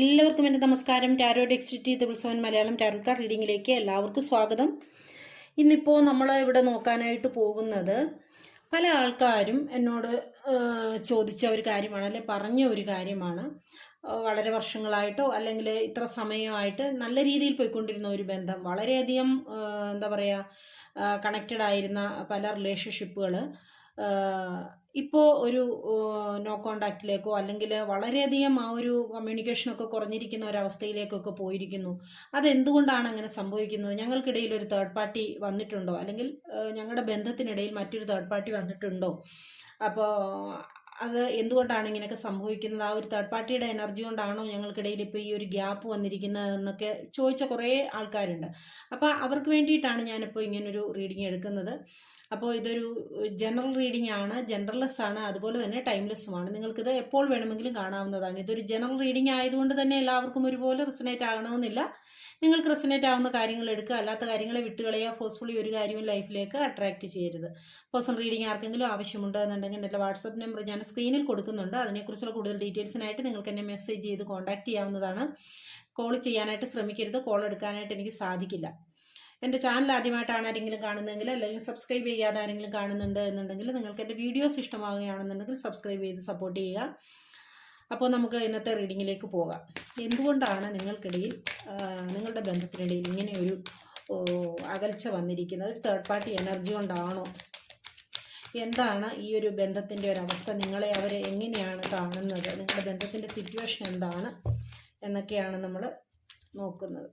എല്ലാവർക്കും എൻ്റെ നമസ്കാരം. ടാരോ ഡെക്സ്റ്റിറ്റി 7 മലയാളം ടാരോ കാർഡ് റീഡിങ്ങിലേക്ക് എല്ലാവർക്കും സ്വാഗതം. ഇന്നിപ്പോൾ നമ്മൾ ഇവിടെ നോക്കാനായിട്ട് പോകുന്നത് പല ആൾക്കാരും എന്നോട് ചോദിച്ച ഒരു കാര്യമാണ്, അല്ലെ പറഞ്ഞ ഒരു കാര്യമാണ്. വളരെ വർഷങ്ങളായിട്ടോ അല്ലെങ്കിൽ ഇത്ര സമയമായിട്ട് നല്ല രീതിയിൽ പോയിക്കൊണ്ടിരുന്ന ഒരു ബന്ധം, വളരെയധികം എന്താ പറയുക, കണക്റ്റഡ് ആയിരുന്ന പല റിലേഷൻഷിപ്പുകൾ ഇപ്പോൾ ഒരു നോ കോണ്ടാക്റ്റിലേക്കോ അല്ലെങ്കിൽ വളരെയധികം ആ ഒരു കമ്മ്യൂണിക്കേഷനൊക്കെ കുറഞ്ഞിരിക്കുന്ന ഒരവസ്ഥയിലേക്കൊക്കെ പോയിരിക്കുന്നു. അതെന്തുകൊണ്ടാണ് അങ്ങനെ സംഭവിക്കുന്നത്? ഞങ്ങൾക്കിടയിൽ ഒരു തേർഡ് പാർട്ടി വന്നിട്ടുണ്ടോ, അല്ലെങ്കിൽ ഞങ്ങളുടെ ബന്ധത്തിനിടയിൽ മറ്റൊരു തേർഡ് പാർട്ടി വന്നിട്ടുണ്ടോ? അപ്പോൾ അത് എന്തുകൊണ്ടാണ് ഇങ്ങനെയൊക്കെ സംഭവിക്കുന്നത്? ആ ഒരു തേർഡ് പാർട്ടിയുടെ എനർജി കൊണ്ടാണോ ഞങ്ങൾക്കിടയിൽ ഇപ്പോൾ ഈ ഒരു ഗ്യാപ്പ് വന്നിരിക്കുന്നത് എന്നൊക്കെ ചോദിച്ച കുറേ ആൾക്കാരുണ്ട്. അപ്പോൾ അവർക്ക് വേണ്ടിയിട്ടാണ് ഞാനിപ്പോൾ ഇങ്ങനൊരു റീഡിങ് എടുക്കുന്നത്. അപ്പോൾ ഇതൊരു ജനറൽ റീഡിംഗ് ആണ്, ജനറൽലെസ് ആണ്, അതുപോലെ തന്നെ ടൈംലെസ്സുമാണ്. നിങ്ങൾക്കിത് എപ്പോൾ വേണമെങ്കിലും കാണാവുന്നതാണ്. ഇതൊരു ജനറൽ റീഡിംഗ് ആയതുകൊണ്ട് തന്നെ എല്ലാവർക്കും ഒരുപോലെ റിസനേറ്റ് ആകണമെന്നില്ല. നിങ്ങൾക്ക് റെസനേറ്റ് ആവുന്ന കാര്യങ്ങൾ എടുക്കുക, അല്ലാത്ത കാര്യങ്ങളെ വിട്ടുകളയുക. ഫോഴ്സ്ഫുള്ളി ഒരു കാര്യവും ലൈഫിലേക്ക് അട്രാക്ട് ചെയ്യരുത്. പേഴ്സണൽ റീഡിംഗ് ആർക്കെങ്കിലും ആവശ്യമുണ്ട് എന്നുണ്ടെങ്കിൽ എൻ്റെ വാട്സപ്പ് നമ്പർ ഞാൻ സ്ക്രീനിൽ കൊടുക്കുന്നുണ്ട്. അതിനെക്കുറിച്ചുള്ള കൂടുതൽ ഡീറ്റെയിൽസിനായിട്ട് നിങ്ങൾക്ക് എന്നെ മെസ്സേജ് ചെയ്ത് കോൺടാക്ട് ചെയ്യാവുന്നതാണ്. കോൾ ചെയ്യാനായിട്ട് ശ്രമിക്കരുത്, കോൾ എടുക്കാനായിട്ട് എനിക്ക് സാധിക്കില്ല. എൻ്റെ ചാനൽ ആദ്യമായിട്ടാണ് ആരെങ്കിലും കാണുന്നതെങ്കിൽ, അല്ലെങ്കിൽ സബ്സ്ക്രൈബ് ചെയ്യാതെ ആരെങ്കിലും കാണുന്നുണ്ട് എന്നുണ്ടെങ്കിൽ, നിങ്ങൾക്ക് എൻ്റെ വീഡിയോസ് ഇഷ്ടമാവുകയാണെന്നുണ്ടെങ്കിൽ സബ്സ്ക്രൈബ് ചെയ്ത് സപ്പോർട്ട് ചെയ്യുക. അപ്പോൾ നമുക്ക് ഇന്നത്തെ റീഡിങ്ങിലേക്ക് പോകാം. എന്തുകൊണ്ടാണ് നിങ്ങൾക്കിടയിൽ, നിങ്ങളുടെ ബന്ധത്തിനിടയിൽ ഇങ്ങനെ ഒരു അകൽച്ച വന്നിരിക്കുന്നത്? തേർഡ് പാർട്ടി എനർജി കൊണ്ടാണോ? എന്താണ് ഈ ഒരു ബന്ധത്തിൻ്റെ ഒരവസ്ഥ? നിങ്ങളെ അവരെ എങ്ങനെയാണ് കാണുന്നത്? നിങ്ങളുടെ ബന്ധത്തിൻ്റെ സിറ്റുവേഷൻ എന്താണ് എന്നൊക്കെയാണ് നമ്മൾ നോക്കുന്നത്.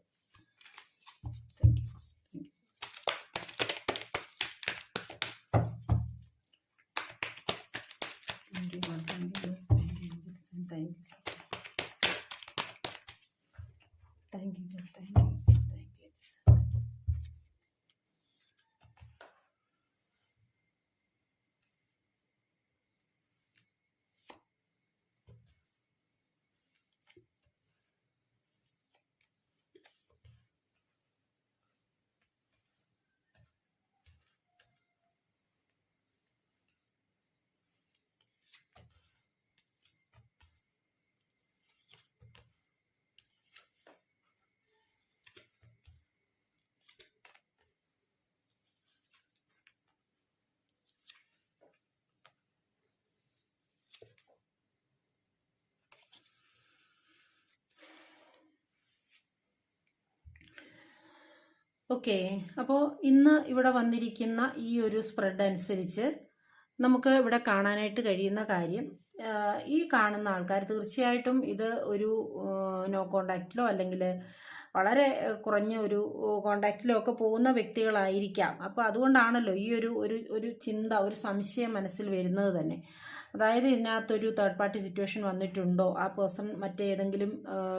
ഓക്കെ, അപ്പോൾ ഇന്ന് ഇവിടെ വന്നിരിക്കുന്ന ഈ ഒരു സ്പ്രെഡ് അനുസരിച്ച് നമുക്ക് ഇവിടെ കാണാനായിട്ട് കഴിയുന്ന കാര്യം, ഈ കാണുന്ന ആൾക്കാർ തീർച്ചയായിട്ടും ഇത് ഒരു നോ കോണ്ടാക്റ്റിലോ അല്ലെങ്കിൽ വളരെ കുറഞ്ഞ ഒരു കോണ്ടാക്റ്റിലോ ഒക്കെ പോകുന്ന വ്യക്തികളായിരിക്കാം. അപ്പോൾ അതുകൊണ്ടാണല്ലോ ഈ ഒരു ചിന്ത, ഒരു സംശയം മനസ്സിൽ വരുന്നത് തന്നെ. അതായത് ഇതിനകത്തൊരു തേർഡ് പാർട്ടി സിറ്റുവേഷൻ വന്നിട്ടുണ്ടോ, ആ പേഴ്സൺ മറ്റേതെങ്കിലും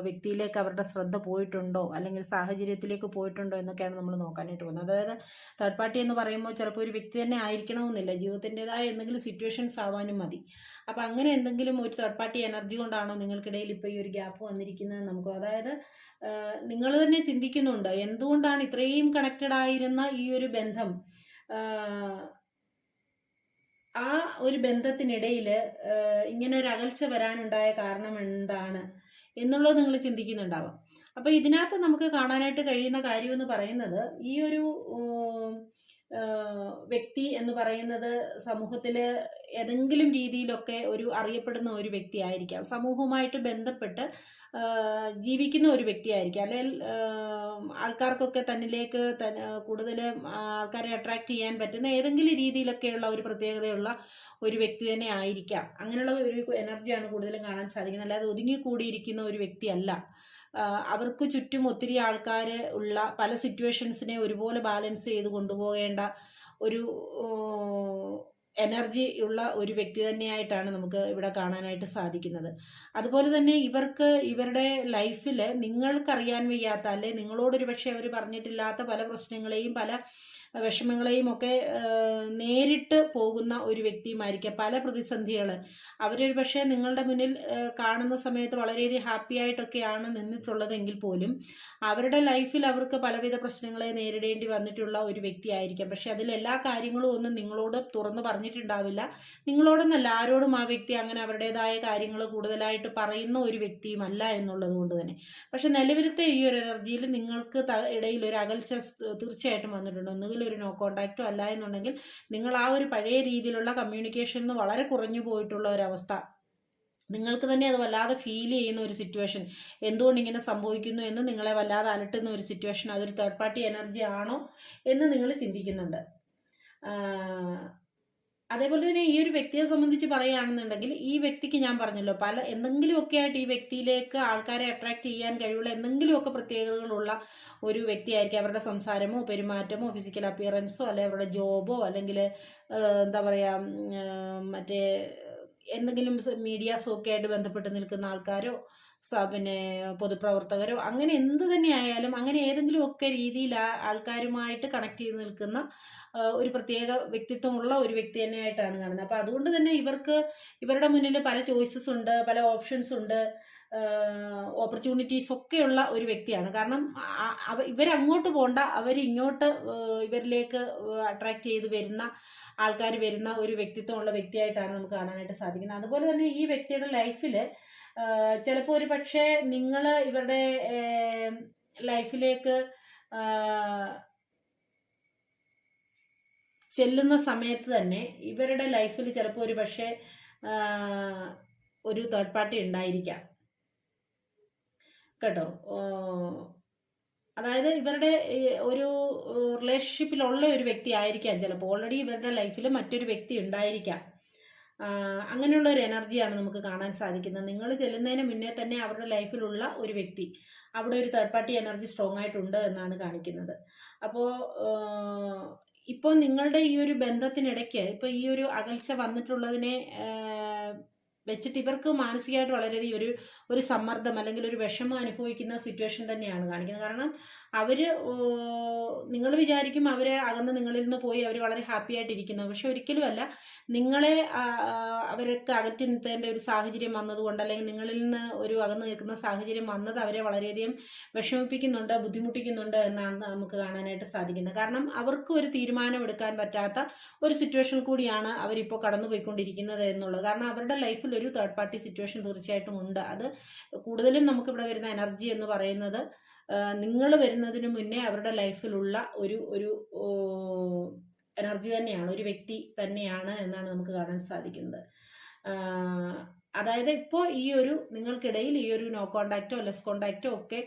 വ്യക്തിയിലേക്ക് അവരുടെ ശ്രദ്ധ പോയിട്ടുണ്ടോ, അല്ലെങ്കിൽ സാഹചര്യത്തിലേക്ക് പോയിട്ടുണ്ടോ എന്നൊക്കെയാണ് നമ്മൾ നോക്കാനായിട്ട് പോകുന്നത്. അതായത് തേർഡ് പാർട്ടി എന്ന് പറയുമ്പോൾ ചിലപ്പോൾ ഒരു വ്യക്തി തന്നെ ആയിരിക്കണമെന്നില്ല, ജീവിതത്തിൻ്റെതായ എന്തെങ്കിലും സിറ്റുവേഷൻസ് ആവാനും മതി. അപ്പം അങ്ങനെ എന്തെങ്കിലും ഒരു തേർഡ് പാർട്ടി എനർജി കൊണ്ടാണോ നിങ്ങൾക്കിടയിൽ ഇപ്പോൾ ഈ ഒരു ഗ്യാപ്പ് വന്നിരിക്കുന്നത്? നമുക്ക് അതായത് നിങ്ങൾ തന്നെ ചിന്തിക്കുന്നുണ്ട്, എന്തുകൊണ്ടാണ് ഇത്രയും കണക്റ്റഡ് ആയിരുന്ന ഈ ഒരു ബന്ധം, ആ ഒരു ബന്ധത്തിനിടയിൽ ഇങ്ങനെ ഒരു അകൽച്ച വരാനുണ്ടായ കാരണം എന്താണ് എന്നുള്ളത് നിങ്ങൾ ചിന്തിക്കുന്നുണ്ടാവാം. അപ്പൊ ഇതിനകത്ത് നമുക്ക് കാണാനായിട്ട് കഴിയുന്ന കാര്യം എന്ന് പറയുന്നത്, ഈ ഒരു വ്യക്തി എന്ന് പറയുന്നത് സമൂഹത്തിൽ ഏതെങ്കിലും രീതിയിലൊക്കെ ഒരു അറിയപ്പെടുന്ന ഒരു വ്യക്തി ആയിരിക്കാം, സമൂഹവുമായിട്ട് ബന്ധപ്പെട്ട് ജീവിക്കുന്ന ഒരു വ്യക്തിയായിരിക്കാം, അല്ലെങ്കിൽ ആൾക്കാർക്കൊക്കെ തന്നിലേക്ക് കൂടുതൽ ആൾക്കാരെ അട്രാക്ട് ചെയ്യാൻ പറ്റുന്ന ഏതെങ്കിലും രീതിയിലൊക്കെയുള്ള ഒരു പ്രത്യേകതയുള്ള ഒരു വ്യക്തി തന്നെ ആയിരിക്കാം. അങ്ങനെയുള്ള ഒരു എനർജിയാണ് കൂടുതലും കാണാൻ സാധിക്കുന്നത്. അല്ലാതെ ഒതുങ്ങിക്കൂടിയിരിക്കുന്ന ഒരു വ്യക്തിയല്ല. അവർക്ക് ചുറ്റും ഒത്തിരി ആൾക്കാർ ഉള്ള, പല സിറ്റുവേഷൻസിനെ ഒരുപോലെ ബാലൻസ് ചെയ്ത് കൊണ്ടുപോകേണ്ട ഒരു എനർജി ഉള്ള ഒരു വ്യക്തി തന്നെയായിട്ടാണ് നമുക്ക് ഇവിടെ കാണാനായിട്ട് സാധിക്കുന്നത്. അതുപോലെ തന്നെ ഇവർക്ക് ഇവരുടെ ലൈഫിൽ നിങ്ങൾക്കറിയാൻ വയ്യാത്ത, അല്ലെ നിങ്ങളോടൊരു പക്ഷേ അവർ പറഞ്ഞിട്ടില്ലാത്ത പല പ്രശ്നങ്ങളെയും, പല വിഷമങ്ങളെയും ഒക്കെ നേരിട്ട് പോകുന്ന ഒരു വ്യക്തിയുമായിരിക്കാം. പല പ്രതിസന്ധികൾ അവരൊരു പക്ഷേ നിങ്ങളുടെ മുന്നിൽ കാണുന്ന സമയത്ത് വളരെയധികം ഹാപ്പി ആയിട്ടൊക്കെയാണ് നിന്നിട്ടുള്ളതെങ്കിൽ പോലും അവരുടെ ലൈഫിൽ അവർക്ക് പലവിധ പ്രശ്നങ്ങളെ നേരിടേണ്ടി വന്നിട്ടുള്ള ഒരു വ്യക്തിയായിരിക്കാം. പക്ഷെ അതിൽ എല്ലാ കാര്യങ്ങളും ഒന്നും നിങ്ങളോട് തുറന്നു പറഞ്ഞിട്ടുണ്ടാവില്ല. നിങ്ങളോടൊന്നല്ല, ആരോടും ആ വ്യക്തി അങ്ങനെ അവരുടേതായ കാര്യങ്ങൾ കൂടുതലായിട്ട് പറയുന്ന ഒരു വ്യക്തിയുമല്ല എന്നുള്ളത് കൊണ്ട് തന്നെ. പക്ഷെ നിലവിലത്തെ ഈ ഒരു എനർജിയിൽ നിങ്ങൾക്ക് ഇടയിൽ ഒരു അകൽച്ച തീർച്ചയായിട്ടും വന്നിട്ടുണ്ട്. ഒന്നുകിൽ ഒരു നോ കോണ്ടാക്റ്റോ, അല്ല എന്നുണ്ടെങ്കിൽ നിങ്ങൾ ആ ഒരു പഴയ രീതിയിലുള്ള കമ്മ്യൂണിക്കേഷൻ വളരെ കുറഞ്ഞു പോയിട്ടുള്ള ഒരവസ്ഥ നിങ്ങൾക്ക് തന്നെ അത് വല്ലാതെ ഫീൽ ചെയ്യുന്ന ഒരു സിറ്റുവേഷൻ, എന്തുകൊണ്ട് ഇങ്ങനെ സംഭവിക്കുന്നു എന്ന് നിങ്ങളെ വല്ലാതെ അലട്ടുന്ന ഒരു സിറ്റുവേഷൻ, അതൊരു തേർഡ് പാർട്ടി എനർജി ആണോ എന്ന് നിങ്ങൾ ചിന്തിക്കുന്നുണ്ട്. അതേപോലെ തന്നെ ഈ ഒരു വ്യക്തിയെ സംബന്ധിച്ച് പറയുകയാണെന്നുണ്ടെങ്കിൽ ഈ വ്യക്തിക്ക് ഞാൻ പറഞ്ഞല്ലോ എന്തെങ്കിലുമൊക്കെ ആയിട്ട് ഈ വ്യക്തിയിലേക്ക് ആൾക്കാരെ അട്രാക്ട് ചെയ്യാൻ കഴിവുള്ള എന്തെങ്കിലുമൊക്കെ പ്രത്യേകതകളുള്ള ഒരു വ്യക്തിയായിരിക്കും. അവരുടെ സംസാരമോ പെരുമാറ്റമോ ഫിസിക്കൽ അപ്പിയറൻസോ അല്ലെ അവരുടെ ജോബോ അല്ലെങ്കിൽ എന്താ പറയുക മറ്റേ എന്തെങ്കിലും മീഡിയാസോ ഒക്കെ ആയിട്ട് ബന്ധപ്പെട്ട് നിൽക്കുന്ന ആൾക്കാരോ പിന്നെ പൊതുപ്രവർത്തകരോ അങ്ങനെ എന്ത് തന്നെയായാലും അങ്ങനെ ഏതെങ്കിലും ഒക്കെ രീതിയിൽ ആൾക്കാരുമായിട്ട് കണക്ട് ചെയ്ത് നിൽക്കുന്ന ഒരു പ്രത്യേക വ്യക്തിത്വമുള്ള ഒരു വ്യക്തി തന്നെയായിട്ടാണ് കാണുന്നത്. അപ്പൊ അതുകൊണ്ട് തന്നെ ഇവരുടെ മുന്നിൽ പല ചോയ്സസ് ഉണ്ട്, പല ഓപ്ഷൻസ് ഉണ്ട്, ഓപ്പർച്യൂണിറ്റീസ് ഒക്കെയുള്ള ഒരു വ്യക്തിയാണ്. കാരണം ഇവരങ്ങോട്ട് പോണ്ട, അവരിങ്ങോട്ട് ഇവരിലേക്ക് അട്രാക്ട് ചെയ്ത് വരുന്ന ആൾക്കാർ വരുന്ന ഒരു വ്യക്തിത്വമുള്ള വ്യക്തിയായിട്ടാണ് നമുക്ക് കാണാനായിട്ട് സാധിക്കുന്നത്. അതുപോലെ തന്നെ ഈ വ്യക്തിയുടെ ലൈഫിൽ ചിലപ്പോൾ ഒരു പക്ഷേ നിങ്ങൾ ഇവരുടെ ലൈഫിലേക്ക് ചെല്ലുന്ന സമയത്ത് തന്നെ ഇവരുടെ ലൈഫിൽ ചിലപ്പോൾ ഒരു പക്ഷേ ഒരു തേർഡ് പാർട്ടി ഉണ്ടായിരിക്കാം കേട്ടോ. അതായത് ഇവരുടെ ഒരു റിലേഷൻഷിപ്പിലുള്ള ഒരു വ്യക്തി ആയിരിക്കാം ചിലപ്പോൾ. ഓൾറെഡി ഇവരുടെ ലൈഫിൽ മറ്റൊരു വ്യക്തി ഉണ്ടായിരിക്കാം. അങ്ങനെയുള്ള ഒരു എനർജിയാണ് നമുക്ക് കാണാൻ സാധിക്കുന്നത്. നിങ്ങൾ ചെല്ലുന്നതിന് മുന്നേ തന്നെ അവരുടെ ലൈഫിലുള്ള ഒരു വ്യക്തി, അവിടെ ഒരു തേർഡ് പാർട്ടി എനർജി സ്ട്രോങ് ആയിട്ടുണ്ട് എന്നാണ് കാണിക്കുന്നത്. അപ്പോൾ ഇപ്പോൾ നിങ്ങളുടെ ഈ ഒരു ബന്ധത്തിനിടയ്ക്ക് ഇപ്പോൾ ഈ ഒരു അകൽച്ച വന്നിട്ടുള്ളതിനെ വെച്ചിട്ട് ഇവർക്ക് മാനസികമായിട്ട് വളരെയധികം ഒരു സമ്മർദ്ദം അല്ലെങ്കിൽ ഒരു വിഷമം അനുഭവിക്കുന്ന സിറ്റുവേഷൻ തന്നെയാണ് കാണിക്കുന്നത്. കാരണം നിങ്ങൾ വിചാരിക്കും അവരെ അകന്ന് നിങ്ങളിൽ നിന്ന് പോയി അവർ വളരെ ഹാപ്പി ആയിട്ടിരിക്കുന്നു. പക്ഷെ ഒരിക്കലുമല്ല. നിങ്ങളെ അവർക്ക് അകറ്റി നിർത്തേണ്ട ഒരു സാഹചര്യം വന്നതുകൊണ്ട് അല്ലെങ്കിൽ നിങ്ങളിൽ നിന്ന് ഒരു അകന്ന് നിൽക്കുന്ന സാഹചര്യം വന്നത് അവരെ വളരെയധികം വിഷമിപ്പിക്കുന്നുണ്ട്, ബുദ്ധിമുട്ടിക്കുന്നുണ്ട് എന്നാണ് നമുക്ക് കാണാനായിട്ട് സാധിക്കുന്നത്. കാരണം അവർക്ക് ഒരു തീരുമാനം എടുക്കാൻ പറ്റാത്ത ഒരു സിറ്റുവേഷൻ കൂടിയാണ് അവരിപ്പോൾ കടന്നുപോയിക്കൊണ്ടിരിക്കുന്നത് എന്നുള്ളത്. കാരണം അവരുടെ ലൈഫിൽ ഒരു തേർഡ് പാർട്ടി സിറ്റുവേഷൻ തീർച്ചയായിട്ടും ഉണ്ട്. അത് കൂടുതലും നമുക്കിവിടെ വരുന്ന എനർജി എന്ന് പറയുന്നത് നിങ്ങൾ വരുന്നതിന് മുന്നേ അവരുടെ ലൈഫിലുള്ള ഒരു എനർജി തന്നെയാണ്, ഒരു വ്യക്തി തന്നെയാണ് എന്നാണ് നമുക്ക് കാണാൻ സാധിക്കുന്നത്. അതായത് ഇപ്പോൾ ഈ ഒരു നിങ്ങൾക്കിടയിൽ ഈ ഒരു നോ കോണ്ടാക്റ്റോ ലെസ് കോണ്ടാക്റ്റോ ഒക്കെ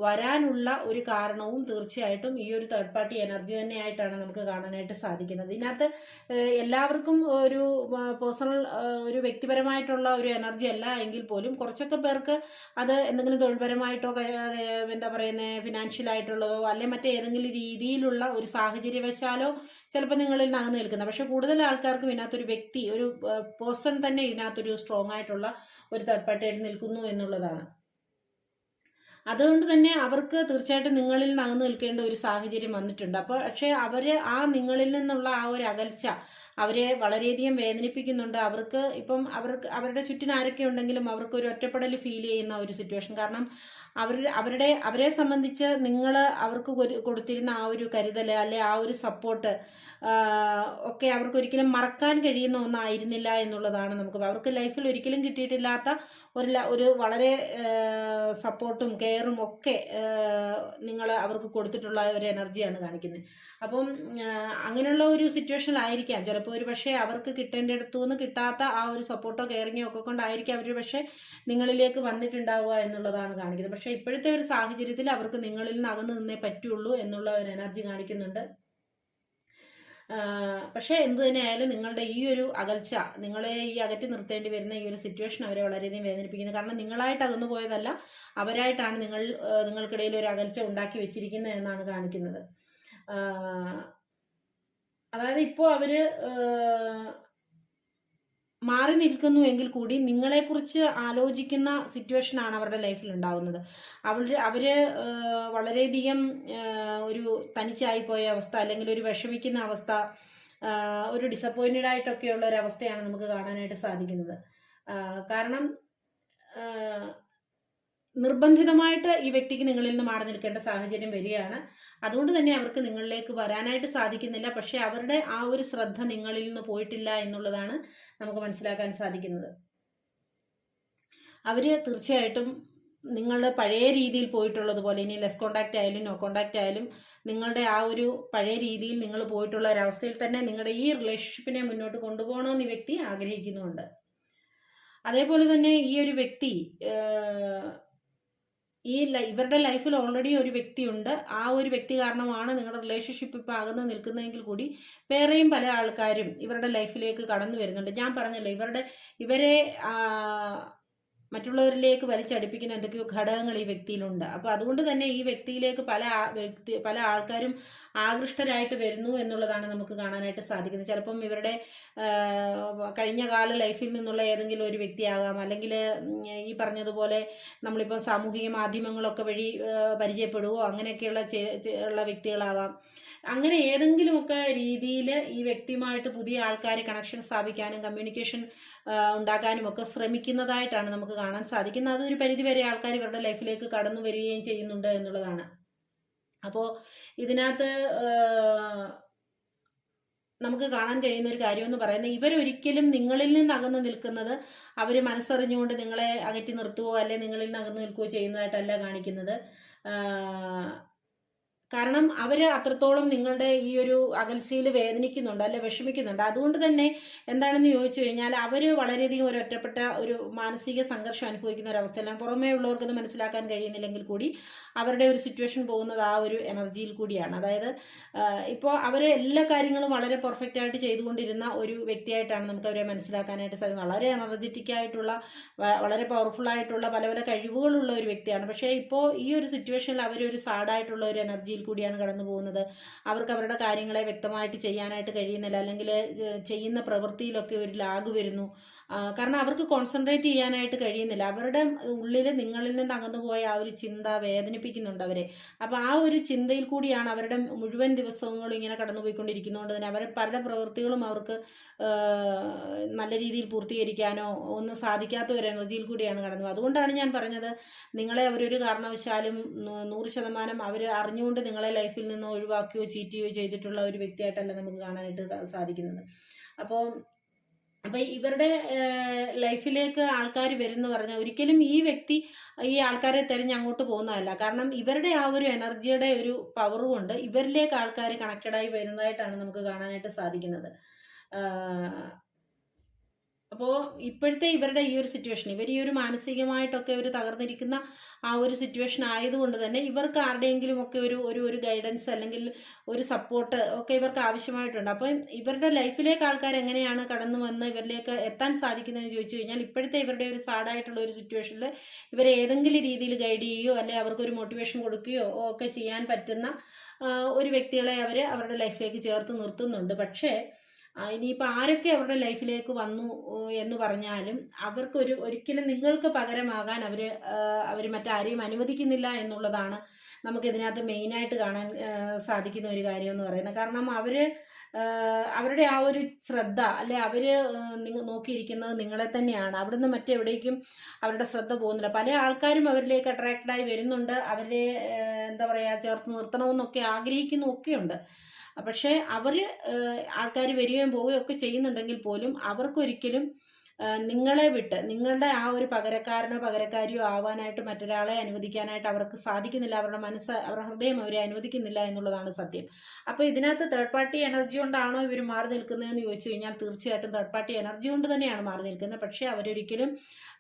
വരാനുള്ള ഒരു കാരണവും തീർച്ചയായിട്ടും ഈ ഒരു തേർഡ് പാർട്ടി എനർജി തന്നെയായിട്ടാണ് നമുക്ക് കാണാനായിട്ട് സാധിക്കുന്നത്. ഇതിനകത്ത് എല്ലാവർക്കും ഒരു പേഴ്സണൽ ഒരു വ്യക്തിപരമായിട്ടുള്ള ഒരു എനർജി അല്ല എങ്കിൽ പോലും കുറച്ചൊക്കെ പേർക്ക് അത് എന്തെങ്കിലും തൊഴിൽപരമായിട്ടോ എന്താ പറയുന്നത് ഫിനാൻഷ്യൽ ആയിട്ടുള്ളതോ അല്ലെ മറ്റേതെങ്കിലും രീതിയിലുള്ള ഒരു സാഹചര്യവശാലോ ചിലപ്പോൾ നിങ്ങളിൽ നകന്നു നിൽക്കുന്നത്. പക്ഷെ കൂടുതൽ ആൾക്കാർക്കും ഇതിനകത്തൊരു വ്യക്തി, ഒരു പേഴ്സൺ തന്നെ ഇതിനകത്തൊരു സ്ട്രോങ് ആയിട്ടുള്ള ഒരു തേർഡ് പാർട്ടി ആയിട്ട് നിൽക്കുന്നു എന്നുള്ളതാണ്. അതുകൊണ്ട് തന്നെ അവർക്ക് തീർച്ചയായിട്ടും നിങ്ങളിൽ നകന്നു നിൽക്കേണ്ട ഒരു സാഹചര്യം വന്നിട്ടുണ്ട്. അപ്പോൾ പക്ഷെ അവര് ആ നിങ്ങളിൽ നിന്നുള്ള ആ ഒരു അകൽച്ച അവരെ വളരെയധികം വേദനിപ്പിക്കുന്നുണ്ട്. അവർക്ക് ഇപ്പം അവരുടെ ചുറ്റിന് ആരൊക്കെ ഉണ്ടെങ്കിലും അവർക്ക് ഒരു ഒറ്റപ്പെടൽ ഫീൽ ചെയ്യുന്ന ഒരു സിറ്റുവേഷൻ. കാരണം അവരെ സംബന്ധിച്ച് നിങ്ങൾ അവർക്ക് കൊടുത്തിരുന്ന ആ ഒരു കരുതൽ അല്ലെ ആ ഒരു സപ്പോർട്ട് ഒക്കെ അവർക്ക് ഒരിക്കലും മറക്കാൻ കഴിയുന്ന ഒന്നായിരുന്നില്ല എന്നുള്ളതാണ് അവർക്ക് ലൈഫിൽ ഒരിക്കലും കിട്ടിയിട്ടില്ലാത്ത ഒരു വളരെ സപ്പോർട്ടും കെയറും ഒക്കെ നിങ്ങൾ അവർക്ക് കൊടുത്തിട്ടുള്ള ഒരു എനർജിയാണ് കാണിക്കുന്നത്. അപ്പം അങ്ങനെയുള്ള ഒരു സിറ്റുവേഷനിലായിരിക്കാം ചിലപ്പോൾ ഒരു പക്ഷേ അവർക്ക് കിട്ടേണ്ടിടത്തു നിന്ന് കിട്ടാത്ത ആ ഒരു സപ്പോർട്ടോ കെയറിങ്ങോ ഒക്കെ കൊണ്ടായിരിക്കും അവർ പക്ഷേ നിങ്ങളിലേക്ക് വന്നിട്ടുണ്ടാവുക എന്നുള്ളതാണ് കാണിക്കുന്നത്. പക്ഷെ ഇപ്പോഴത്തെ ഒരു സാഹചര്യത്തിൽ അവർക്ക് നിങ്ങളിൽ നിന്ന് അകന്നു നിന്നേ പറ്റുള്ളൂ എന്നുള്ള ഒരു എനർജി കാണിക്കുന്നുണ്ട്. പക്ഷെ എന്ത് തന്നെയായാലും നിങ്ങളുടെ ഈ ഒരു അകൽച്ച, നിങ്ങളെ ഈ അകറ്റി നിർത്തേണ്ടി വരുന്ന ഈ ഒരു സിറ്റുവേഷൻ അവരെ വളരെയധികം വേദനിപ്പിക്കുന്നത്. കാരണം നിങ്ങളായിട്ട് അകന്നു പോയതല്ല, അവരായിട്ടാണ് നിങ്ങൾക്കിടയിൽ ഒരു അകൽച്ച ഉണ്ടാക്കി വെച്ചിരിക്കുന്നത് എന്നാണ് കാണിക്കുന്നത്. അതായത് ഇപ്പോൾ മാറി നിൽക്കുന്നു എങ്കിൽ കൂടി നിങ്ങളെക്കുറിച്ച് ആലോചിക്കുന്ന സിറ്റുവേഷൻ ആണ് അവരുടെ ലൈഫിൽ ഉണ്ടാവുന്നത്. അവര് വളരെയധികം ഒരു തനിച്ചായി പോയ അവസ്ഥ, അല്ലെങ്കിൽ ഒരു വിഷമിക്കുന്ന അവസ്ഥ, ഒരു ഡിസപ്പോയിന്റഡ് ആയിട്ടൊക്കെയുള്ള ഒരു അവസ്ഥയാണ് നമുക്ക് കാണാനായിട്ട് സാധിക്കുന്നത്. കാരണം നിർബന്ധിതമായിട്ട് ഈ വ്യക്തിക്ക് നിങ്ങളിൽ നിന്ന് മാറി നിൽക്കേണ്ട സാഹചര്യം വരികയാണ്. അതുകൊണ്ട് തന്നെ അവർക്ക് നിങ്ങളിലേക്ക് വരാനായിട്ട് സാധിക്കുന്നില്ല. പക്ഷെ അവരുടെ ആ ഒരു ശ്രദ്ധ നിങ്ങളിൽ നിന്ന് പോയിട്ടില്ല എന്നുള്ളതാണ് നമുക്ക് മനസ്സിലാക്കാൻ സാധിക്കുന്നത്. അവര് തീർച്ചയായിട്ടും നിങ്ങളുടെ പഴയ രീതിയിൽ പോയിട്ടുള്ളതുപോലെ, ഇനി ലെസ് കോണ്ടാക്ട് ആയാലും നോ കോണ്ടാക്ട് ആയാലും, നിങ്ങളുടെ ആ ഒരു പഴയ രീതിയിൽ നിങ്ങൾ പോയിട്ടുള്ള ഒരവസ്ഥയിൽ തന്നെ നിങ്ങളുടെ ഈ റിലേഷൻഷിപ്പിനെ മുന്നോട്ട് കൊണ്ടുപോകണമെന്ന് ഈ വ്യക്തി ആഗ്രഹിക്കുന്നുണ്ട്. അതേപോലെ തന്നെ ഈ ഒരു വ്യക്തി ഇവരുടെ ലൈഫിൽ ഓൾറെഡി ഒരു വ്യക്തിയുണ്ട്. ആ ഒരു വ്യക്തി കാരണമാണ് നിങ്ങളുടെ റിലേഷൻഷിപ്പ് ഇപ്പം അകന്ന് നിൽക്കുന്നതെങ്കിൽ കൂടി വേറെയും പല ആൾക്കാരും ഇവരുടെ ലൈഫിലേക്ക് കടന്നു വരുന്നുണ്ട്. ഞാൻ പറഞ്ഞല്ലോ, ഇവരെ മറ്റുള്ളവരിലേക്ക് വലിച്ചടിപ്പിക്കുന്ന എന്തൊക്കെയോ ഘടകങ്ങൾ ഈ വ്യക്തിയിലുണ്ട്. അപ്പൊ അതുകൊണ്ട് തന്നെ ഈ വ്യക്തിയിലേക്ക് പല ആൾക്കാരും ആകൃഷ്ടരായിട്ട് വരുന്നു എന്നുള്ളതാണ് നമുക്ക് കാണാനായിട്ട് സാധിക്കുന്നത്. ചിലപ്പം ഇവരുടെ കഴിഞ്ഞ കാല ലൈഫിൽ നിന്നുള്ള ഏതെങ്കിലും ഒരു വ്യക്തിയാകാം, അല്ലെങ്കിൽ ഈ പറഞ്ഞതുപോലെ നമ്മളിപ്പോൾ സാമൂഹിക മാധ്യമങ്ങളൊക്കെ വഴി പരിചയപ്പെടുവോ അങ്ങനെയൊക്കെയുള്ള വ്യക്തികളാവാം. അങ്ങനെ ഏതെങ്കിലുമൊക്കെ രീതിയിൽ ഈ വ്യക്തിയുമായിട്ട് പുതിയ ആൾക്കാർ കണക്ഷൻ സ്ഥാപിക്കാനും കമ്മ്യൂണിക്കേഷൻ ഉണ്ടാക്കാനും ഒക്കെ ശ്രമിക്കുന്നതായിട്ടാണ് നമുക്ക് കാണാൻ സാധിക്കുന്നത്. അതൊരു പരിധിവരെ ആൾക്കാർ ഇവരുടെ ലൈഫിലേക്ക് കടന്നു വരികയും ചെയ്യുന്നുണ്ട് എന്നുള്ളതാണ്. അപ്പോൾ ഇതിനകത്ത് നമുക്ക് കാണാൻ കഴിയുന്ന ഒരു കാര്യം എന്ന് പറയുന്നത്, ഇവരൊരിക്കലും നിങ്ങളിൽ നിന്ന് അകന്നു നിൽക്കുന്നത് അവർ മനസ്സറിഞ്ഞുകൊണ്ട് നിങ്ങളെ അകറ്റി നിർത്തുവോ അല്ലെ നിങ്ങളിൽ നിന്ന് അകന്നു നിൽക്കുകയോ ചെയ്യുന്നതായിട്ടല്ല കാണിക്കുന്നത്. കാരണം അവർ അത്രത്തോളം നിങ്ങളുടെ ഈ ഒരു അകൽച്ചയിൽ വേദനിക്കുന്നുണ്ട്, അല്ലെ വിഷമിക്കുന്നുണ്ട്. അതുകൊണ്ട് തന്നെ എന്താണെന്ന് ചോദിച്ചു കഴിഞ്ഞാൽ അവർ വളരെയധികം ഒരു ഒറ്റപ്പെട്ട ഒരു മാനസിക സംഘർഷം അനുഭവിക്കുന്ന ഒരു അവസ്ഥയിലാണ്. പുറമേ ഉള്ളവർക്കത് മനസ്സിലാക്കാൻ കഴിയുന്നില്ലെങ്കിൽ കൂടി അവരുടെ ഒരു സിറ്റുവേഷൻ പോകുന്നത് ആ ഒരു എനർജിയിൽ കൂടിയാണ്. അതായത് ഇപ്പോൾ അവർ എല്ലാ കാര്യങ്ങളും വളരെ പെർഫെക്റ്റ് ആയിട്ട് ചെയ്തുകൊണ്ടിരുന്ന ഒരു വ്യക്തിയായിട്ടാണ് നമുക്ക് അവരെ മനസ്സിലാക്കാനായിട്ട് സാധിക്കുന്നത്. വളരെ എനർജറ്റിക് ആയിട്ടുള്ള, വളരെ പവർഫുൾ ആയിട്ടുള്ള പല പല കഴിവുകളുള്ള ഒരു വ്യക്തിയാണ്. പക്ഷേ ഇപ്പോൾ ഈ ഒരു സിറ്റുവേഷനിൽ അവരൊരു സാഡായിട്ടുള്ള ഒരു എനർജിയിൽ കൂടിയാണ് കടന്നു പോകുന്നത്. അവർക്ക് അവരുടെ കാര്യങ്ങളെ വ്യക്തമായിട്ട് ചെയ്യാനായിട്ട് കഴിയുന്നില്ല, അല്ലെങ്കിൽ ചെയ്യുന്ന പ്രവൃത്തിയിലൊക്കെ ഒരു ലാഗ് വരുന്നു. കാരണം അവർക്ക് കോൺസെൻട്രേറ്റ് ചെയ്യാനായിട്ട് കഴിയുന്നില്ല. അവരുടെ ഉള്ളിൽ നിങ്ങളിൽ നിന്ന് അകന്നു പോയ ആ ഒരു ചിന്ത വേദനിപ്പിക്കുന്നുണ്ട് അവരെ. അപ്പൊ ആ ഒരു ചിന്തയിൽ കൂടിയാണ് അവരുടെ മുഴുവൻ ദിവസങ്ങളും ഇങ്ങനെ കടന്നുപോയിക്കൊണ്ടിരിക്കുന്നതുകൊണ്ട് തന്നെ അവരുടെ പല പ്രവൃത്തികളും അവർക്ക് നല്ല രീതിയിൽ പൂർത്തീകരിക്കാനോ ഒന്നും സാധിക്കാത്ത ഒരു എനർജിയിൽ കൂടിയാണ് കടന്നു. അതുകൊണ്ടാണ് ഞാൻ പറഞ്ഞത്, നിങ്ങളെ അവരൊരു കാരണവശാലും 100% അവർ അറിഞ്ഞുകൊണ്ട് നിങ്ങളെ ലൈഫിൽ നിന്ന് ഒഴിവാക്കുകയോ ചീറ്റ് ചെയ്യുകയോ ചെയ്തിട്ടുള്ള ഒരു വ്യക്തിയായിട്ടല്ല നമുക്ക് കാണാനായിട്ട് സാധിക്കുന്നത്. അപ്പൊ ഇവരുടെ ലൈഫിലേക്ക് ആൾക്കാർ വരുന്നു പറഞ്ഞാൽ ഒരിക്കലും ഈ വ്യക്തി ഈ ആൾക്കാരെ തിരഞ്ഞ് അങ്ങോട്ട് പോകുന്നതല്ല. കാരണം ഇവരുടെ ആ ഒരു എനർജിയുടെ ഒരു പവർ കൊണ്ട് ഇവരിലേക്ക് ആൾക്കാർ കണക്റ്റഡായി വരുന്നതായിട്ടാണ് നമുക്ക് കാണാനായിട്ട് സാധിക്കുന്നത്. അപ്പോൾ ഇപ്പോഴത്തെ ഇവരുടെ ഈ ഒരു സിറ്റുവേഷൻ, ഇവർ ഈ ഒരു മാനസികമായിട്ടൊക്കെ ഒരു തകർന്നിരിക്കുന്ന ആ ഒരു സിറ്റുവേഷൻ ആയതുകൊണ്ട് തന്നെ ഇവർക്ക് ആരുടെയെങ്കിലും ഒക്കെ ഒരു ഗൈഡൻസ് അല്ലെങ്കിൽ ഒരു സപ്പോർട്ട് ഒക്കെ ഇവർക്ക് ആവശ്യമായിട്ടുണ്ട്. അപ്പം ഇവരുടെ ലൈഫിലേക്ക് ആൾക്കാർ എങ്ങനെയാണ് കടന്നു വന്ന് ഇവരിലേക്ക് എത്താൻ സാധിക്കുന്നതെന്ന് ചോദിച്ചു കഴിഞ്ഞാൽ, ഇപ്പോഴത്തെ ഇവരുടെ ഒരു സാഡായിട്ടുള്ള ഒരു സിറ്റുവേഷനിൽ ഇവരെ ഏതെങ്കിലും രീതിയിൽ ഗൈഡ് ചെയ്യുകയോ അല്ലെങ്കിൽ അവർക്കൊരു മോട്ടിവേഷൻ കൊടുക്കുകയോ ഒക്കെ ചെയ്യാൻ പറ്റുന്ന ഒരു വ്യക്തികളെ അവരുടെ ലൈഫിലേക്ക് ചേർത്ത് നിർത്തുന്നുണ്ട്. പക്ഷേ ഇനിയിപ്പോൾ ആരൊക്കെ അവരുടെ ലൈഫിലേക്ക് വന്നു എന്ന് പറഞ്ഞാലും അവർക്ക് ഒരിക്കലും നിങ്ങൾക്ക് പകരമാകാൻ അവർ മറ്റാരെയും അനുവദിക്കുന്നില്ല എന്നുള്ളതാണ് നമുക്ക് ഇതിനകത്ത് മെയിനായിട്ട് കാണാൻ സാധിക്കുന്ന ഒരു കാര്യം എന്ന് പറയുന്നത്. കാരണം അവരുടെ ആ ഒരു ശ്രദ്ധ, അല്ലെ അവര് നോക്കിയിരിക്കുന്നത് നിങ്ങളെ തന്നെയാണ്. അവിടുന്ന് മറ്റെവിടേക്കും അവരുടെ ശ്രദ്ധ പോകുന്നില്ല. പല ആൾക്കാരും അവരിലേക്ക് അട്രാക്റ്റഡായി വരുന്നുണ്ട്, അവരെ എന്താ പറയാ ചേർത്ത് നിർത്തണമെന്നൊക്കെ ആഗ്രഹിക്കുന്നൊക്കെയുണ്ട്. പക്ഷെ ആൾക്കാർ വരികയും പോവുകയും ഒക്കെ ചെയ്യുന്നുണ്ടെങ്കിൽ പോലും അവർക്കൊരിക്കലും നിങ്ങളെ വിട്ട് നിങ്ങളുടെ ആ ഒരു പകരക്കാരനോ പകരക്കാരിയോ ആവാനായിട്ട് മറ്റൊരാളെ അനുവദിക്കാനായിട്ട് അവർക്ക് സാധിക്കുന്നില്ല. അവരുടെ അവരുടെ ഹൃദയം അവരെ അനുവദിക്കുന്നില്ല എന്നുള്ളതാണ് സത്യം. അപ്പൊ ഇതിനകത്ത് തേർഡ് പാർട്ടി എനർജി കൊണ്ടാണോ ഇവർ മാറി നിൽക്കുന്നതെന്ന് ചോദിച്ചു കഴിഞ്ഞാൽ തീർച്ചയായിട്ടും തേർഡ് പാർട്ടി എനർജി കൊണ്ട് തന്നെയാണ് മാറി നിൽക്കുന്നത്. പക്ഷെ അവരൊരിക്കലും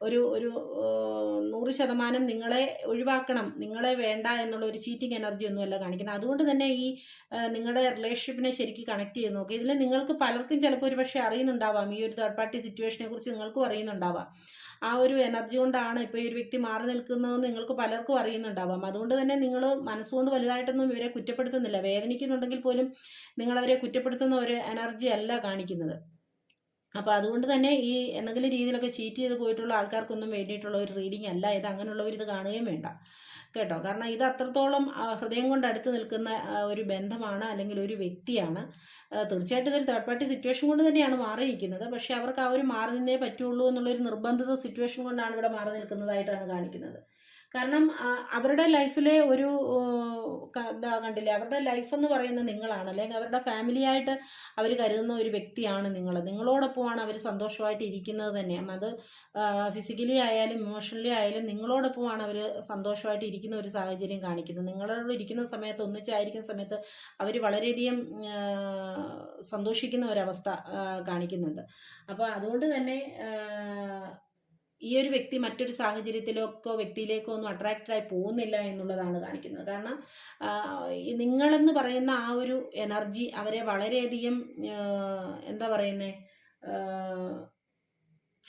ഒരു 100% നിങ്ങളെ ഒഴിവാക്കണം, നിങ്ങളെ വേണ്ട എന്നുള്ള ഒരു ചീറ്റിംഗ് എനർജി ഒന്നുമല്ല കാണിക്കുന്നത്. അതുകൊണ്ട് തന്നെ ഈ നിങ്ങളുടെ റിലേഷൻഷിപ്പിനെ ശരിക്കും കണക്ട് ചെയ്ത് നോക്കുക. ഇതിൽ നിങ്ങൾക്ക് പലർക്കും ചിലപ്പോൾ ഒരു പക്ഷേ അറിയുന്നുണ്ടാവാം, ഈ ഒരു തേർഡ് പാർട്ടി സിറ്റുവേഷനെ കുറിച്ച് നിങ്ങൾക്കും അറിയുന്നുണ്ടാവാം. ആ ഒരു എനർജി കൊണ്ടാണ് ഇപ്പോൾ ഈ ഒരു വ്യക്തി മാറി നിൽക്കുന്നതെന്ന് നിങ്ങൾക്ക് പലർക്കും അറിയുന്നുണ്ടാവാം. അതുകൊണ്ട് തന്നെ നിങ്ങൾ മനസ്സുകൊണ്ട് വലുതായിട്ടൊന്നും ഇവരെ കുറ്റപ്പെടുത്തുന്നില്ല. വേദനിക്കുന്നുണ്ടെങ്കിൽ പോലും നിങ്ങൾ അവരെ കുറ്റപ്പെടുത്തുന്ന ഒരു എനർജി അല്ല കാണിക്കുന്നത്. അപ്പോൾ അതുകൊണ്ട് തന്നെ ഈ എന്തെങ്കിലും രീതിയിലൊക്കെ ചീറ്റ് ചെയ്ത് പോയിട്ടുള്ള ആൾക്കാർക്കൊന്നും വേണ്ടിയിട്ടുള്ള ഒരു റീഡിംഗ് അല്ല ഇത്. അങ്ങനെയുള്ളവർ ഇത് കാണുകയും വേണ്ട കേട്ടോ. കാരണം ഇത് അത്രത്തോളം ഹൃദയം കൊണ്ട് അടുത്ത് നിൽക്കുന്ന ഒരു ബന്ധമാണ്, അല്ലെങ്കിൽ ഒരു വ്യക്തിയാണ്. തീർച്ചയായിട്ടും ഇതൊരു തേർഡ് പാർട്ടി സിറ്റുവേഷൻ കൊണ്ട് തന്നെയാണ് മാറിയിരിക്കുന്നത്. പക്ഷെ അവർക്ക് ആ ഒരു മാറി നിന്നേ പറ്റുള്ളൂ എന്നുള്ളൊരു നിർബന്ധിത സിറ്റുവേഷൻ കൊണ്ടാണ് ഇവിടെ മാറി നിൽക്കുന്നതായിട്ടാണ് കാണിക്കുന്നത്. കാരണം അവരുടെ ലൈഫിലെ ഒരു കണ്ടില്ലേ, അവരുടെ ലൈഫ് എന്ന് പറയുന്നത് നിങ്ങളാണ്, അല്ലെങ്കിൽ അവരുടെ ഫാമിലി ആയിട്ട് അവർ കരുതുന്ന ഒരു വ്യക്തിയാണ് നിങ്ങൾ. നിങ്ങളോടൊപ്പമാണ് അവർ സന്തോഷമായിട്ട് ഇരിക്കുന്നത് തന്നെ. അത് ഫിസിക്കലി ആയാലും ഇമോഷണലി ആയാലും നിങ്ങളോടൊപ്പമാണ് അവർ സന്തോഷമായിട്ട് ഇരിക്കുന്ന ഒരു സാഹചര്യം കാണിക്കുന്നത്. നിങ്ങളോട് ഇരിക്കുന്ന സമയത്ത്, ഒന്നിച്ചായിരിക്കുന്ന സമയത്ത് അവർ വളരെയധികം സന്തോഷിക്കുന്ന ഒരവസ്ഥ കാണിക്കുന്നുണ്ട്. അപ്പോൾ അതുകൊണ്ട് തന്നെ ഈ ഒരു വ്യക്തി മറ്റൊരു സാഹചര്യത്തിലേക്കോ വ്യക്തിയിലേക്കോ ഒന്നും അട്രാക്റ്റഡായി പോകുന്നില്ല എന്നുള്ളതാണ് കാണിക്കുന്നത്. കാരണം നിങ്ങളെന്ന് പറയുന്ന ആ ഒരു എനർജി അവരെ വളരെയധികം എന്താ പറയുന്നത്,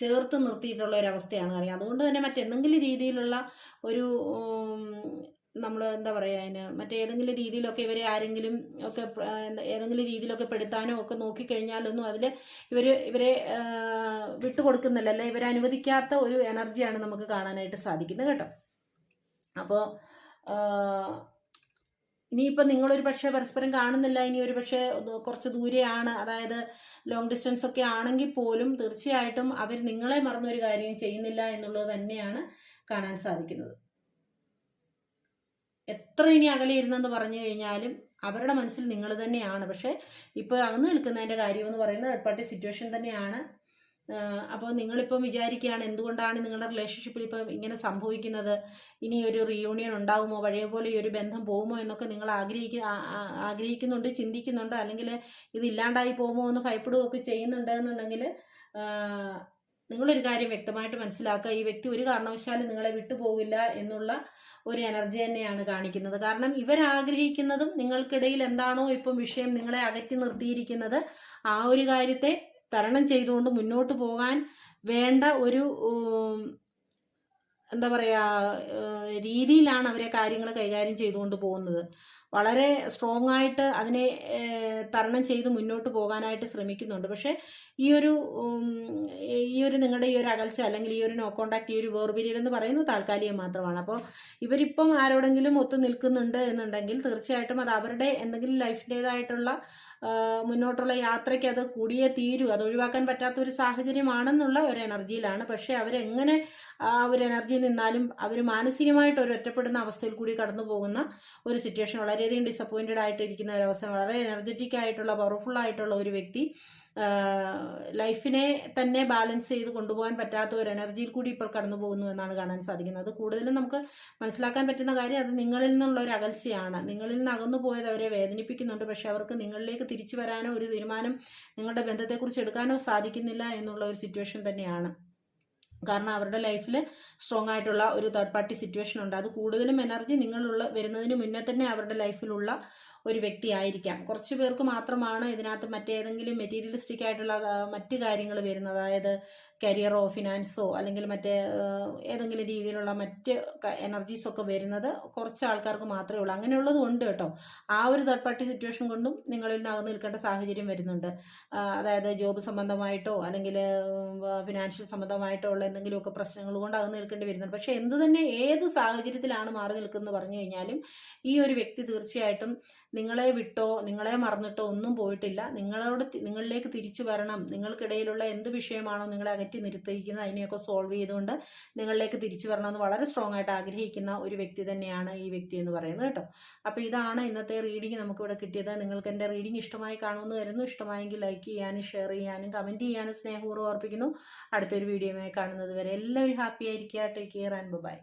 ചേർത്ത് നിർത്തിയിട്ടുള്ള ഒരവസ്ഥയാണ് കാണിക്കുന്നത്. അതുകൊണ്ട് തന്നെ മറ്റെന്തെങ്കിലും രീതിയിലുള്ള ഒരു നമ്മൾ എന്താ പറയുക, അതിന് മറ്റേതെങ്കിലും രീതിയിലൊക്കെ ഇവരെ ആരെങ്കിലും ഒക്കെ ഏതെങ്കിലും രീതിയിലൊക്കെ പെടുത്താനോ ഒക്കെ നോക്കിക്കഴിഞ്ഞാലൊന്നും അതിൽ ഇവരെ വിട്ടുകൊടുക്കുന്നില്ല, അല്ലെ ഇവരെ അനുവദിക്കാത്ത ഒരു എനർജിയാണ് നമുക്ക് കാണാനായിട്ട് സാധിക്കുന്നത് കേട്ടോ. അപ്പോൾ ഇനിയിപ്പോൾ നിങ്ങളൊരു പക്ഷേ പരസ്പരം കാണുന്നില്ല, ഇനി ഒരു പക്ഷേ കുറച്ച് ദൂരെയാണ്, അതായത് ലോങ് ഡിസ്റ്റൻസ് ഒക്കെ ആണെങ്കിൽ പോലും തീർച്ചയായിട്ടും അവർ നിങ്ങളെ മറന്നൊരു കാര്യം ചെയ്യുന്നില്ല എന്നുള്ളത് തന്നെയാണ് കാണാൻ സാധിക്കുന്നത്. എത്ര ഇനി അകലെ ഇരുന്നെന്ന് പറഞ്ഞു കഴിഞ്ഞാലും അവരുടെ മനസ്സിൽ നിങ്ങൾ തന്നെയാണ്. പക്ഷെ ഇപ്പോൾ അകന്ന് നിൽക്കുന്നതിൻ്റെ കാര്യമെന്ന് പറയുന്നത് തേർഡ് പാർട്ടി സിറ്റുവേഷൻ തന്നെയാണ്. അപ്പോൾ നിങ്ങളിപ്പം വിചാരിക്കുകയാണ് എന്തുകൊണ്ടാണ് നിങ്ങളുടെ റിലേഷൻഷിപ്പിൽ ഇപ്പം ഇങ്ങനെ സംഭവിക്കുന്നത്, ഇനി ഒരു റീയൂണിയൻ ഉണ്ടാകുമോ, പഴയ പോലെ ഈ ഒരു ബന്ധം പോകുമോ എന്നൊക്കെ നിങ്ങൾ ആഗ്രഹിക്കുന്നുണ്ട്, ചിന്തിക്കുന്നുണ്ട്, അല്ലെങ്കിൽ ഇത് ഇല്ലാണ്ടായി പോകുമോ എന്ന് ഭയപ്പെടുകയൊക്കെ ചെയ്യുന്നുണ്ട് എന്നുണ്ടെങ്കിൽ നിങ്ങളൊരു കാര്യം വ്യക്തമായിട്ട് മനസ്സിലാക്കുക, ഈ വ്യക്തി ഒരു കാരണവശാലും നിങ്ങളെ വിട്ടുപോകില്ല എന്നുള്ള ഒരു എനർജി തന്നെയാണ് കാണിക്കുന്നത്. കാരണം ഇവരാഗ്രഹിക്കുന്നതും നിങ്ങൾക്കിടയിൽ എന്താണോ ഇപ്പം വിഷയം നിങ്ങളെ അകറ്റി നിർത്തിയിരിക്കുന്നത്, ആ ഒരു കാര്യത്തെ തരണം ചെയ്തുകൊണ്ട് മുന്നോട്ട് പോകാൻ വേണ്ട ഒരു എന്താ പറയുക രീതിയിലാണ് അവരെ കാര്യങ്ങൾ കൈകാര്യം ചെയ്തുകൊണ്ട് പോകുന്നത്. വളരെ സ്ട്രോങ് ആയിട്ട് അതിനെ തരണം ചെയ്ത് മുന്നോട്ട് പോകാനായിട്ട് ശ്രമിക്കുന്നുണ്ട്. പക്ഷേ ഈ ഒരു നിങ്ങളുടെ ഈ ഒരു അകൽച്ച, അല്ലെങ്കിൽ ഈ ഒരു നോ കോണ്ടാക്ട്, ഈ ഒരു വേർപിരിയൽ എന്ന് പറയുന്നത് താൽക്കാലികം മാത്രമാണ്. അപ്പോൾ ഇവരിപ്പം ആരോടെങ്കിലും ഒത്തു നിൽക്കുന്നുണ്ട് എന്നുണ്ടെങ്കിൽ തീർച്ചയായിട്ടും അത് അവരുടെ എന്തെങ്കിലും ലൈഫിൻ്റെതായിട്ടുള്ള മുന്നോട്ടുള്ള യാത്രയ്ക്ക് അത് കൂടിയേ തീരൂ, അത് ഒഴിവാക്കാൻ പറ്റാത്ത ഒരു സാഹചര്യമാണെന്നുള്ള ഒരു എനർജിയിലാണ്. പക്ഷെ അവരെങ്ങനെ ആ ഒരു എനർജിയിൽ നിന്നാലും അവർ മാനസികമായിട്ട് ഒരു ഒറ്റപ്പെടുന്ന അവസ്ഥയിൽ കൂടി കടന്നു പോകുന്ന ഒരു സിറ്റുവേഷൻ, വളരെയധികം ഡിസപ്പോയിൻറ്റഡ് ആയിട്ടിരിക്കുന്ന ഒരവസ്ഥ, വളരെ എനർജറ്റിക് ആയിട്ടുള്ള പവർഫുൾ ആയിട്ടുള്ള ഒരു വ്യക്തി ലൈഫിനെ തന്നെ ബാലൻസ് ചെയ്ത് കൊണ്ടുപോകാൻ പറ്റാത്ത ഒരു എനർജിയിൽ കൂടി ഇപ്പോൾ കടന്നു പോകുന്നു എന്നാണ് കാണാൻ സാധിക്കുന്നത്. അത് കൂടുതലും നമുക്ക് മനസ്സിലാക്കാൻ പറ്റുന്ന കാര്യം അത് നിങ്ങളിൽ നിന്നുള്ള ഒരു അകൽച്ചയാണ്. നിങ്ങളിൽ നിന്ന് അകന്നു പോയത് അവരെ വേദനിപ്പിക്കുന്നുണ്ട്. പക്ഷെ അവർക്ക് നിങ്ങളിലേക്ക് തിരിച്ചു വരാനോ ഒരു തീരുമാനം നിങ്ങളുടെ ബന്ധത്തെക്കുറിച്ച് എടുക്കാനോ സാധിക്കുന്നില്ല എന്നുള്ള ഒരു സിറ്റുവേഷൻ തന്നെയാണ്. കാരണം അവരുടെ ലൈഫിൽ സ്ട്രോങ് ആയിട്ടുള്ള ഒരു തേർഡ് പാർട്ടി സിറ്റുവേഷൻ ഉണ്ട്. അത് കൂടുതലും എനർജി വരുന്നതിന് മുന്നേ തന്നെ അവരുടെ ലൈഫിലുള്ള ഒരു വ്യക്തി ആയിരിക്കാം. കുറച്ച് പേർക്ക് മാത്രമാണ് ഇതിനകത്ത് മറ്റേതെങ്കിലും മെറ്റീരിയലിസ്റ്റിക് ആയിട്ടുള്ള മറ്റു കാര്യങ്ങൾ വരുന്നത്, അതായത് കരിയറോ ഫിനാൻസോ അല്ലെങ്കിൽ മറ്റേ ഏതെങ്കിലും രീതിയിലുള്ള മറ്റ് എനർജീസൊക്കെ വരുന്നത് കുറച്ച് ആൾക്കാർക്ക് മാത്രമേ ഉള്ളൂ. അങ്ങനെയുള്ളതും ഉണ്ട് കേട്ടോ. ആ ഒരു തേർഡ് പാർട്ടി സിറ്റുവേഷൻ കൊണ്ടും നിങ്ങളിൽ നിന്ന് അകന്ന് നിൽക്കേണ്ട സാഹചര്യം വരുന്നുണ്ട്. അതായത് ജോബ് സംബന്ധമായിട്ടോ അല്ലെങ്കിൽ ഫിനാൻഷ്യൽ സംബന്ധമായിട്ടോ ഉള്ള എന്തെങ്കിലുമൊക്കെ പ്രശ്നങ്ങൾ കൊണ്ട് അകന്ന് നിൽക്കേണ്ടി വരുന്നുണ്ട്. പക്ഷെ എന്ത് തന്നെ ഏത് സാഹചര്യത്തിലാണ് മാറി നിൽക്കുന്നത് പറഞ്ഞു കഴിഞ്ഞാലും ഈ ഒരു വ്യക്തി തീർച്ചയായിട്ടും നിങ്ങളെ വിട്ടോ നിങ്ങളെ മറന്നിട്ടോ ഒന്നും പോയിട്ടില്ല. നിങ്ങളിലേക്ക് തിരിച്ചു വരണം. നിങ്ങൾക്കിടയിലുള്ള എന്ത് വിഷയമാണോ നിങ്ങളെ അകറ്റി നിർത്തിയിരിക്കുന്നത് അതിനെയൊക്കെ സോൾവ് ചെയ്തുകൊണ്ട് നിങ്ങളിലേക്ക് തിരിച്ചു വരണമെന്ന് വളരെ സ്ട്രോങ് ആയിട്ട് ആഗ്രഹിക്കുന്ന ഒരു വ്യക്തി തന്നെയാണ് ഈ വ്യക്തി എന്ന് പറയുന്നത് കേട്ടോ. അപ്പോൾ ഇതാണ് ഇന്നത്തെ റീഡിംഗ് നമുക്കിവിടെ കിട്ടിയത്. നിങ്ങൾക്ക് എൻ്റെ റീഡിംഗ് ഇഷ്ടമായി കാണുമെന്ന് കരുതുന്നു. ഇഷ്ടമായെങ്കിൽ ലൈക്ക് ചെയ്യാനും ഷെയർ ചെയ്യാനും കമൻറ്റ് ചെയ്യാനും സ്നേഹപൂർവ്വം ഓർപ്പിക്കുന്നു. അടുത്തൊരു വീഡിയോയുമായി കാണുന്നത് വരെ എല്ലാവരും ഹാപ്പി ആയിരിക്കുക. Take care and by.